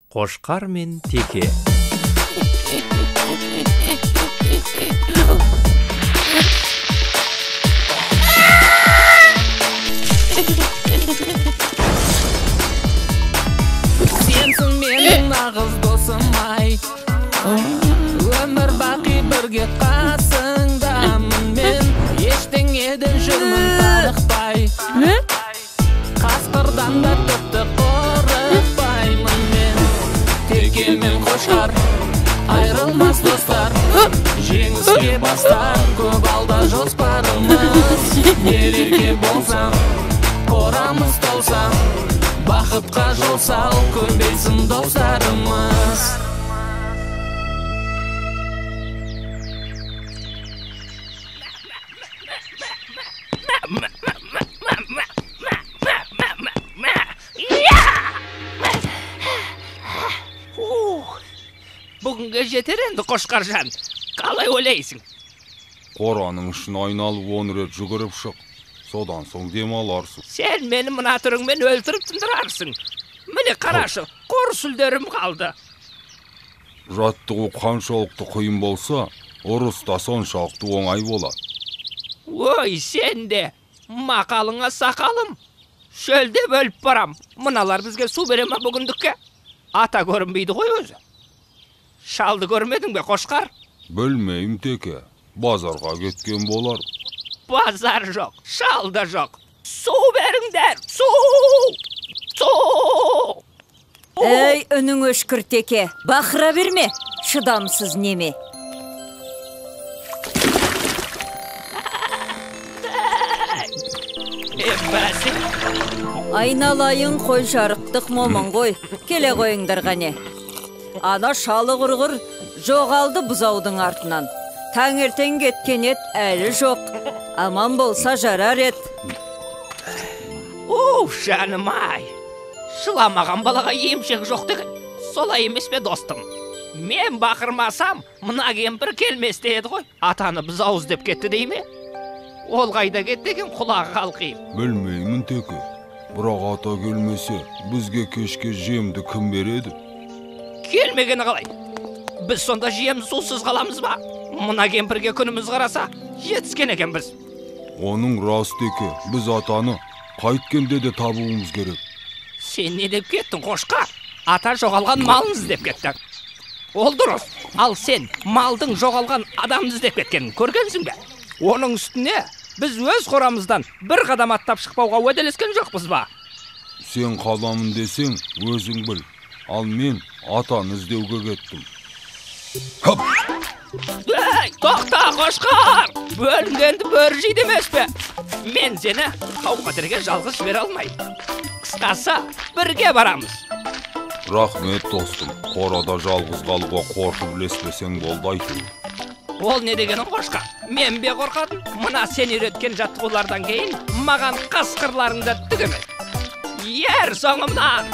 Қошқар мен Теке. Сенсің менің нағыз досым-ай, өмір бақи бірге қасыңдамын мен, ештеңеден жүрмін тарықпай, қасқырдан да тіпті қорықпаймын мен. Теке мен Қошқар айрылмас достар, жеңіске бастар көп алда жоспарымыз. Нелерге болсам, қорамыз толсам, бақытқа жол сал, көбейсін достарымыз. Бүгінге жетер енді Қошқаржан, қалай ойлайсың? Қораның ішін айналып 10 рет жүгіріп шық, содан соң демаларсың. Сен мені мына түріңмен өлтіріп тындырарсың. Міне қарашы, қор сүлдерім қалды. Жаттығу қаншалықты қиын болса, ұрыс та соншалықты оңай болады. Ой, сен де мақалыңа сақалым. Шөлде бөліп барам. Мыналар бізге су бере ма бүгіндікке? Ата көрінбейді ғой өзі. Шалды көрмедің бе, Қошқар? Білмеймін, Теке. Базарға кеткен болар. Базар жоқ, шал да жоқ. Су беріңдер, су! Су! Ей, үнің өшкір, Теке. Бақыра берме, шыдамсыз неме. Бәсі. Айналайын қой жарықтық момын ғой. Келе қойыңдар ғане. Ана шалы құрғыр жоғалды бұзаудың артынан. Таңертең кеткен ет әлі жоқ. Аман болса жарар ет. Жаным-ай. Шыламаған балаға емшек жоқ деген. Солай емес пе, достым? Мен бақырмасам, мына кемпір келместе еді ғой. Атаны бұзау іздеп кетті дей ме? Ол қайда кетті деген құлағы қалқиып. Білмеймін, Теке. Бірақ ата келмесе, бізге кешке жемді кім береді? Келмегені қалай? Біз сонда жем сусыз қаламыз ба? Мына кемпірге күніміз қараса, жетіскен екен біз. Оның рас, Теке. Біз атаны қайткенде де табуымыз керек. Сен не деп кеттің, Қошқар? Ата жоғалған малын іздеп кеттің. Ол дұрыс. Ал сен малдың жоғалған адамды іздеп кеткенін көргенсің бе? Оның үстіне біз өз қорамыздан бір қадам аттап шықпауға уәделескен жоқпыз ба? Сен қаламын десең, өзің біл. Ал мен атаны іздеуге кеттім. Хоп! Ей, тоқта, Қошқар! Бөлінгенді бөрі жейді емес пе? Мен сені қауқатерге жалғыз жібере алмаймын. Қысқасы, бірге барамыз. Рахмет, достым. Қорада жалғыз қалуға қорқып ілеспесең болды айту. Ол не дегенің, Қошқар? Мен бе қорқадым? Мына сен үйреткен жаттығулардан кейін маған қасқырларыңды түгеме. Ер соңымнан!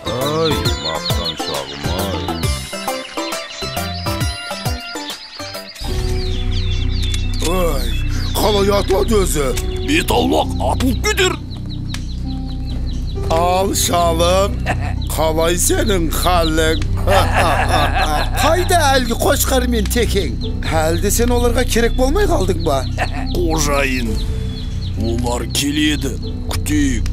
Ай, мақтаншағым, ай. Ой, қалай атылады өзі? Бет аулақ, атылып кетер. Ал, шалым, қалай сенің қалың? Қайда әлгі Қошқар мен Текең? Әлде сен оларға керек болмай қалдың ба? Қожайын, олар келеді, күтейік.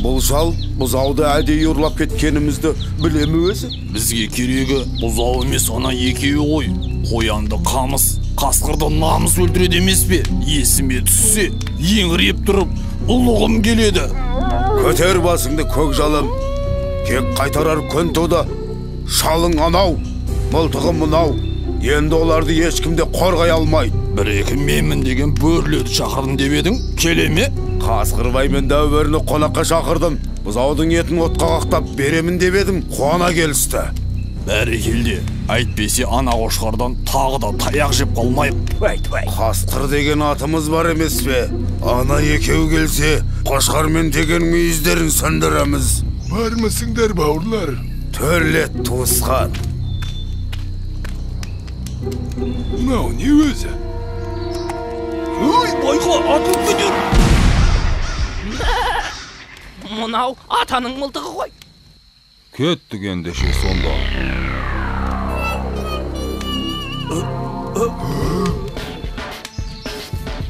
Бұл шал бұзауды әдейі ұрлап кеткенімізді білемі өзі? Бізге керегі бұзау емес, ана екеуі ғой. Қоянды қамыс, қасқырды намыс өлтіреді емес пе? Есіме түссе, еңіреп тұрып, ұлығым келеді. Көтер басыңды, көкжалым. Кек қайтарар күн туды. Шалың анау, мылтығым мынау. Енді оларды ешкімде қорғай алмайды. Бір-екі менмін деген бөрлерді шақырдым деп едің, келе ме? Қасқырбай мен дәуіріні қонаққа шақырдым. Бұзаудың етін отқа қақтап беремін деп едім, қуана келісті. Бәрекелде, әйтпесе ана Қошқардан тағы да таяқ жеп қалмайық. Қасқыр деген атымыз бар емес пе? Ана екеу келсе, Қошқар мен деген мүйіздерін сөндіреміз. Бармысыңдар, бауырлар? Төрлет туысқан. Мынау не өзі? Ой, байға атылып кетер. Мынау атаның мылтығы ғой. Kettik endеше sonda.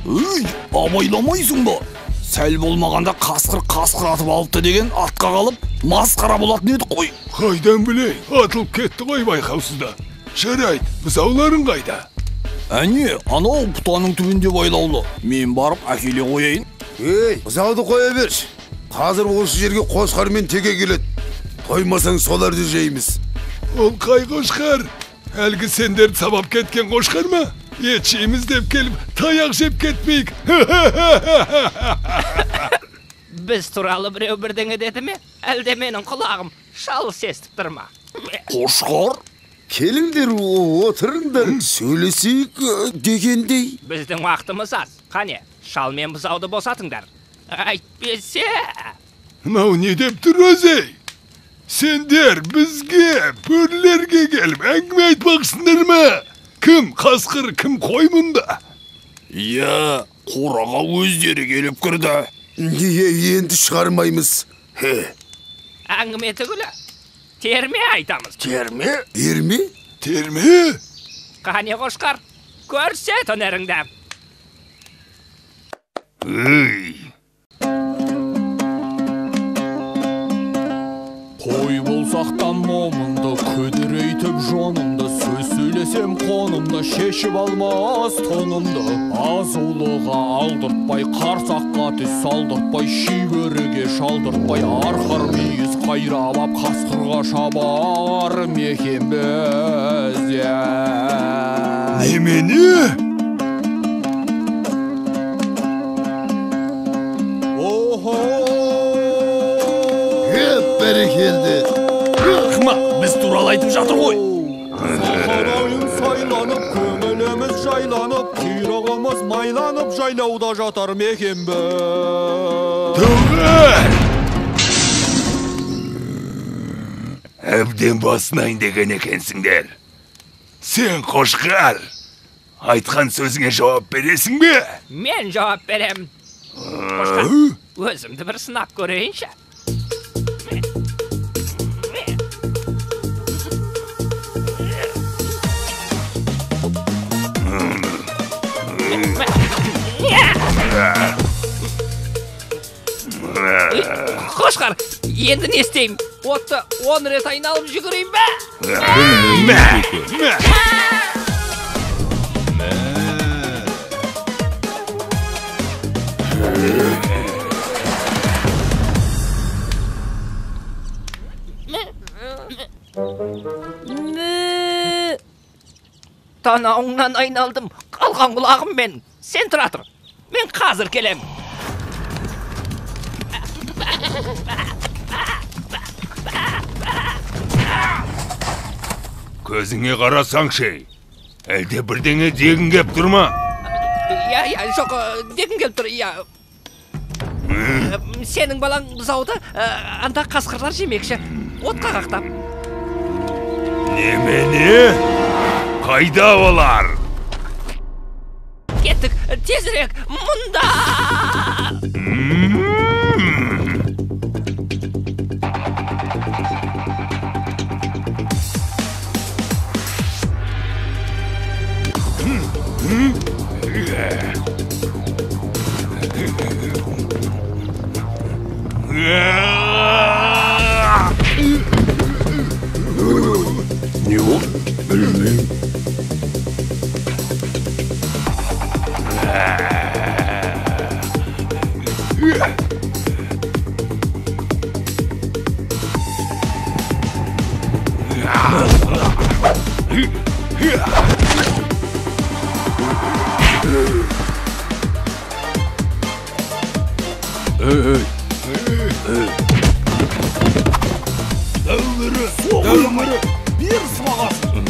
Үй, абайламайсың ба? Сәл болмағанда қасқыр атып алыпты деген атқа қалып, масқара болатын едік қой. Қайдан білей, атылып кетті ғой байқаусызда. Жарайды, бұзауларың қайда? Әне, анау бұтаның түбінде байлаулы. Мен барып әкеле қояйын. Ей, бұзауды қоя берші. Қазір осы жерге қошқармен теге келеді. Қоймасаң соларды жейміз. Ол қай қошқар? Әлгі сендерді сабап кеткен қошқар ма? Ет жейміз деп келіп, таяқ жеп кетмейік. Біз туралы біреу бірдеңе деді ме? Әлде менің құлағым шалыс естіп тұр ма? Қошқар? Келіңдер, отырыңдар, сөйлесейік дегендей. Біздің уақытымыз аз. Қане, шал мен бұзауды босатыңдар. Әйтпесе... Мынау не деп тұр өзі? Сендер бізге, бөрлерге келіп, әңгіме айтпақсыңдар ма? Кім қасқыр, кім қой мұнда? Иә, қораға өздері келіп кірді. Енді шығармаймыз. Әңгіме түгілі. Терме айтамыз. Терме? Ерме? Терме? Қане қошқар, көрсет өнеріңді. Қой болсақтан момынды, күдірейтіп жонымды, сөз сөйлесем қонымды, шешіп алмас тонымды. Азулыға алдыртпай, қарсаққа түс салдыртпай, шибөріге шалдыртпай, арқар мүйіз қайрап ап, қасқырға шабар мекен біз. Немені? Бәрекелді. Қыма, біз туралы айтып жатыр ғой. Сағарайын сайланып, көңіліміз жайланып, құйрығымыз майланып, жайлауда жатар мекен біз. Тұғыр! Әбден басынайын деген екенсіңдер. Сен қошқар, айтқан сөзіңе жауап бересің бе? Мен жауап берем. Қошқар, өзімді бір сынап көрейінші. Қошқар, енді не істеймін? Отты 10 рет айналып жүгірейін бе? Танауыңнан айналдым, қалған құлағым мен. Сен тұра тұр, мен қазір келем. Көзіңе қарасаңшы, әлде бірдеңе дегін кеп тұрма? Иә, жоқ, дегін кеп тұр, иә. Сенің балаң бұзауды анда қасқырлар жемекші, отқа қақтап. Немене? Қайда олар? Кеттік, тезірек, мұнда! Не ол? Білмеймін. Дәулірі, бер сыбағасын.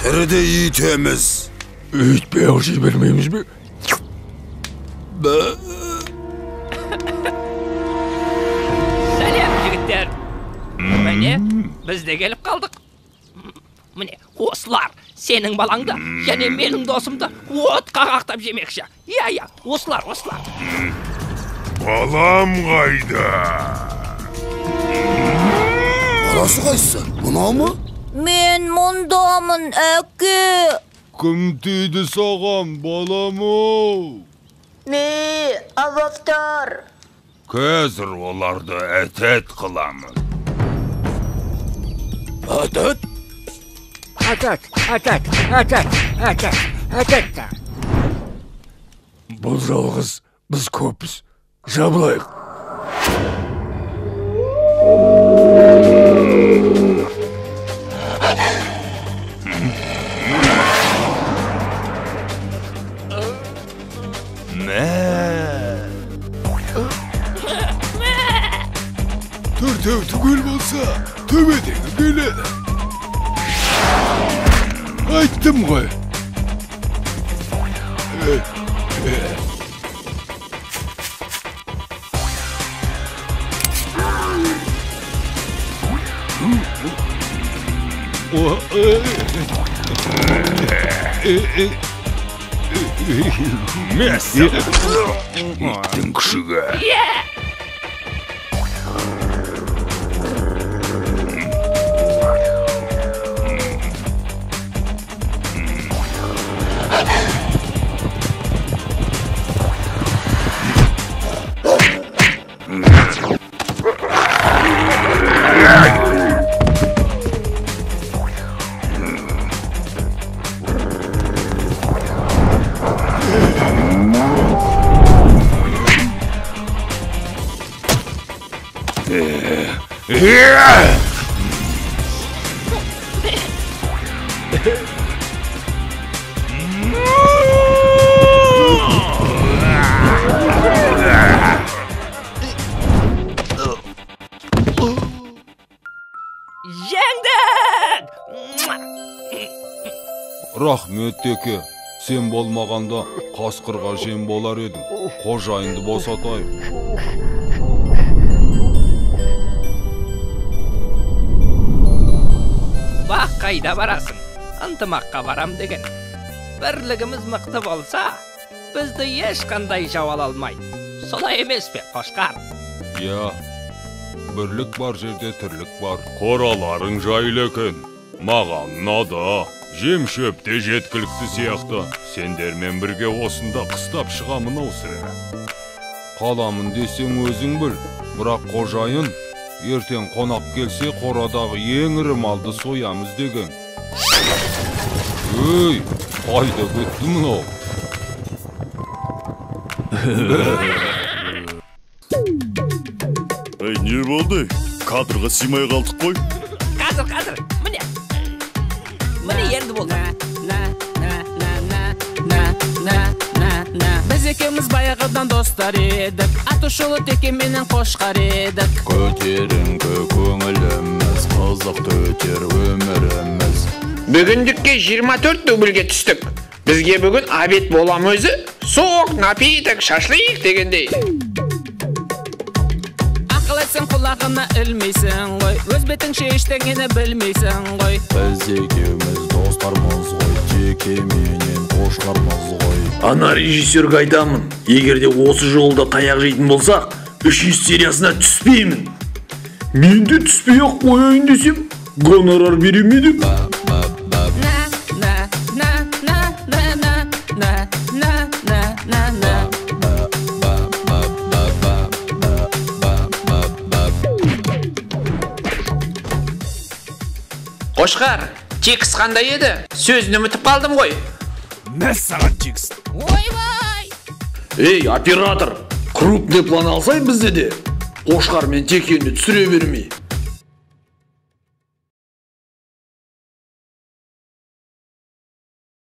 Тіріде етеміз. Үйтпей ақши бермейміз бе? Сәлем, жігіттер. Міне, біз де келіп қалдық. сенің балаңды және менің досымды отқа қақтап жемекші. Иә, осылар. Балам қайда? Баласы қайсы? Мынау ма? Мен мұндамын, әке. Кім тиді саған, балам-ау? Не, азаптар. Қазір оларды әтет қыламын. Әтет? Әтет. Бұл жалғыз, біз көпіз. Жабылайық. Төртеу түгел болса, төбедегі келеді. Айттым ғой. Мәсі! Иттің күшігі. Жеңдік! Рахмет теке, сен болмағанда қасқырға жем болар едің. Қожайынды босатайын. Бақ қайда барасың? Ынтымаққа барам деген. Бірлігіміз мықты болса, бізді ешқандай жау ала алмайды. Солай емес пе, Қошқар? Я, бірлік бар жерде тірлік бар. Қораларың жайлы екен. Маған ұнады. Жем шөпте жеткілікті сияқты. Сендермен бірге осында қыстап шығамын осыра. Қаламын десең өзің біл. Бірақ қожайын, ертең қонақ келсе қорадағы ең ірі малды соямыз деген. Өй, қайда кетті мынау? Не болды? Кадрға симай қалдық қой. Қазір, міне енді болды. Біз екеуміз баяғыдан достар едік, Атышулы теке менен Қошқар едік. Көтеріңкі көңіліміз, қызықты өтер өміріміз. Бүгіндікке 24 дубльге түстік. Бізге бүгін обед болам өзі, соқ, напиток, шашлик дегендей. Ақыл етсең құлағына ілмейсің ғой, өз бетіңше ештеңені білмейсің ғой. Біз екеуміз достармыз ғой, теке менен Қошқармыз ғой. Ана режиссерге айтамын, егерде осы жолда таяқ жейтін болсақ, 300 сериясына түспеймін. Мен де түспей ақ қояйын десем, гонорар беремеді. Қошқар, текст қандай еді? Сөзін ұмытып қалдым ғой. Мәссаған текст. Ойбай! Ей, оператор, крупный план алсай бізде де. Қошқар мен текені түсіре бермей.